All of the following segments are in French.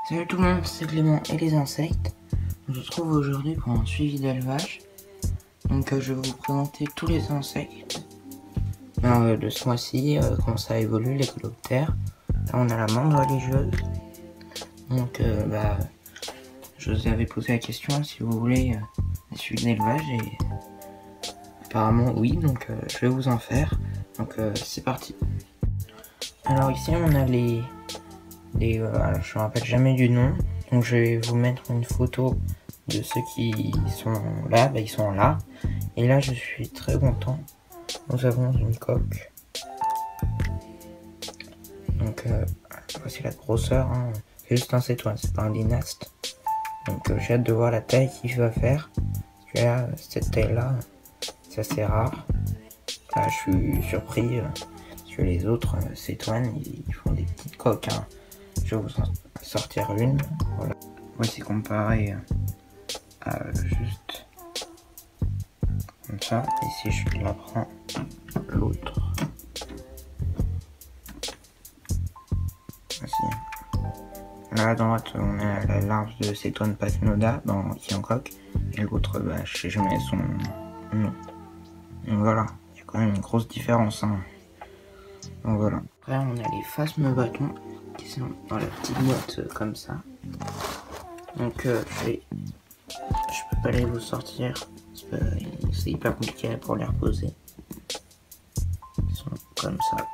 Salut tout le monde, c'est Clément et les insectes. On se retrouve aujourd'hui pour un suivi d'élevage. Donc je vais vous présenter tous les insectes de ce mois-ci, comment ça évolue, les coléoptères. Là on a la mandre religieuse. Donc je vous avais posé la question si vous voulez un suivi d'élevage et apparemment oui, donc je vais vous en faire. Donc c'est parti. Alors ici on a je me rappelle jamais du nom, donc je vais vous mettre une photo de ceux qui sont là, ils sont là, et là je suis très content, nous avons une coque, donc voici la grosseur, hein. C'est juste un cétoine, c'est pas un dynasте, donc j'ai hâte de voir la taille qu'il va faire, parce que là, cette taille là, c'est assez rare, là je suis surpris, parce que les autres cétoines, ils font des petites coques, hein. Je vais vous en sortir une. Voilà. Voici comparé à juste comme ça. Ici, je la prends l'autre. Voici. Là à droite, on a la larve de cétoine pachnoda qui est en coque. Et l'autre, je sais jamais son nom. Donc voilà, il y a quand même une grosse différence. Hein. Donc voilà. Après, on a les phasmes-bâtons qui sont dans la petite boîte comme ça. Donc je peux pas les vous sortir, c'est hyper compliqué pour les reposer. Ils sont comme ça.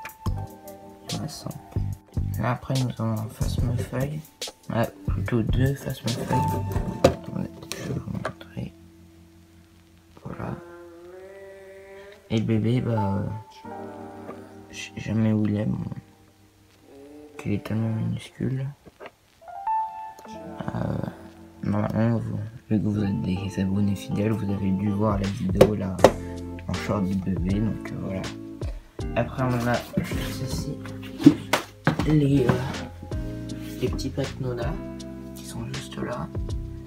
Il y en a 100. Là après nous avons un phasme-feuille. Plutôt deux phasme-feuilles. Je vais vous montrer. Voilà. Et le bébé, je sais jamais où il est. Il est tellement minuscule. Normalement, vu que vous êtes des abonnés fidèles, vous avez dû voir la vidéo là en short du bébé, donc voilà. Après on a juste ici les petits pachnoda qui sont juste là,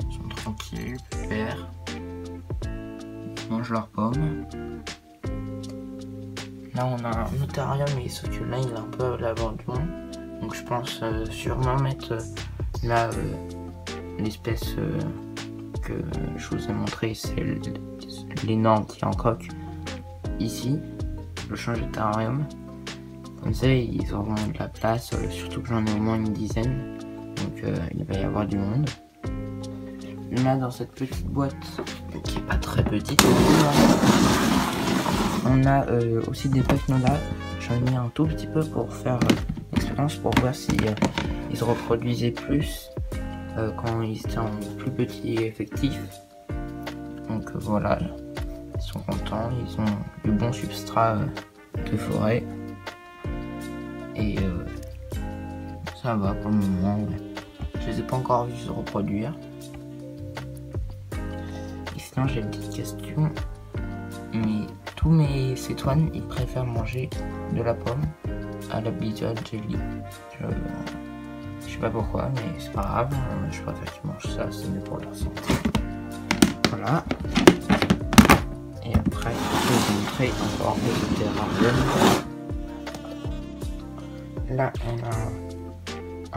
ils sont tranquilles, pépères, ils mangent leurs pommes. Là on a un otarium, mais sauf que là il est un peu à l'abandon. Donc je pense sûrement mettre là l'espèce que je vous ai montré, c'est l'énorme qui est en coque ici. Je change d'otarium. Comme ça ils auront de la place, surtout que j'en ai au moins une dizaine. Donc il va y avoir du monde. Là dans cette petite boîte, qui est pas très petite, on a aussi des pachnoda. J'en ai mis un tout petit peu pour faire pour voir si ils se reproduisaient plus quand ils étaient en plus petit effectif. Donc voilà, ils sont contents, ils ont du bon substrat de forêt et ça va pour le moment. Je les ai pas encore vus se reproduire. Et sinon j'ai une petite question, mais tous mes cétoines ils préfèrent manger de la pomme à la blizzard jelly. Je sais pas pourquoi, mais c'est pas grave, je préfère qu'ils mangent ça, c'est mieux pour leur santé. Voilà. Et après, je vais vous montrer encore le terrarium. Là, on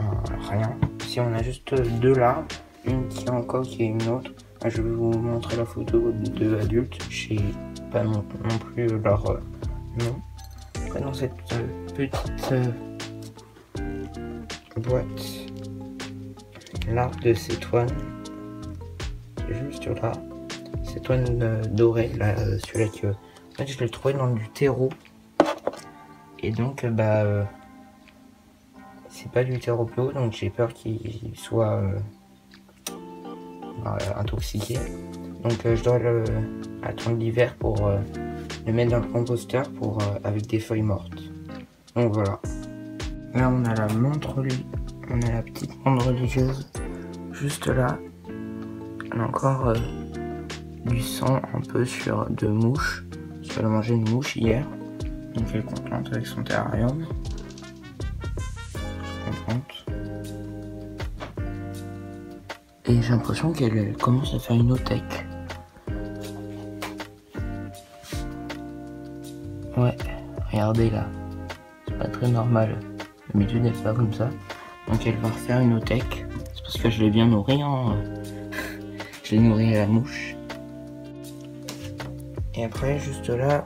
a rien. Ici, on a juste deux larves, une qui est en coque et une autre. Là, je vais vous montrer la photo de deux adultes. Je sais pas non plus leur nom. Après, dans cette petite boîte, l'arbre de cétoine, juste là, cétoine dorée, là, celui-là que en fait je l'ai trouvé dans du terreau, et donc c'est pas du terreau bio, donc j'ai peur qu'il soit intoxiqué, donc je dois attendre l'hiver pour le mettre dans le composteur avec des feuilles mortes. Donc voilà. Là on a la petite menthe religieuse juste là. Elle a encore du sang un peu sur de mouches. Parce qu'elle a mangé une mouche hier. Donc elle est contente avec son terrarium. Contente. Et j'ai l'impression qu'elle commence à faire une othèque. Ouais, regardez là. C'est pas très normal. D'habitude elle fait pas comme ça. Donc elle va refaire une othèque. C'est parce que je l'ai bien nourri, hein. Je l'ai nourri à la mouche. Et après, juste là,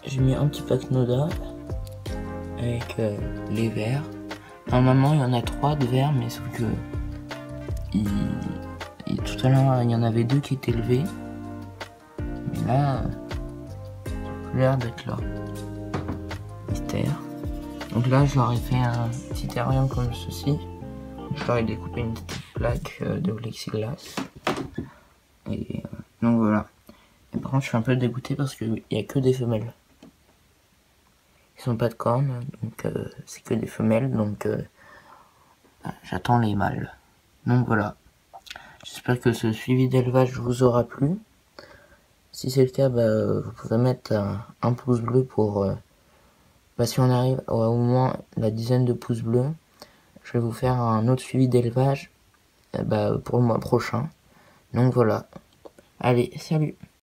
j'ai mis un petit pack Noda avec les vers. Normalement, il y en a 3 de vers, mais sauf que tout à l'heure, il y en avait 2 qui étaient levés. Mais là, ça a plus l'air d'être là. Mystère. Donc là, je leur ai fait un petit terrarium comme ceci. Je leur ai découpé une petite plaque de plexiglas. Et donc voilà. Et par contre, je suis un peu dégoûté parce qu'il n'y a que des femelles. Ils n'ont pas de cornes, donc c'est que des femelles, donc j'attends les mâles. Donc voilà. J'espère que ce suivi d'élevage vous aura plu. Si c'est le cas, vous pouvez mettre un pouce bleu pour... si on arrive à au moins la dizaine de pouces bleus, je vais vous faire un autre suivi d'élevage pour le mois prochain. Donc voilà. Allez, salut!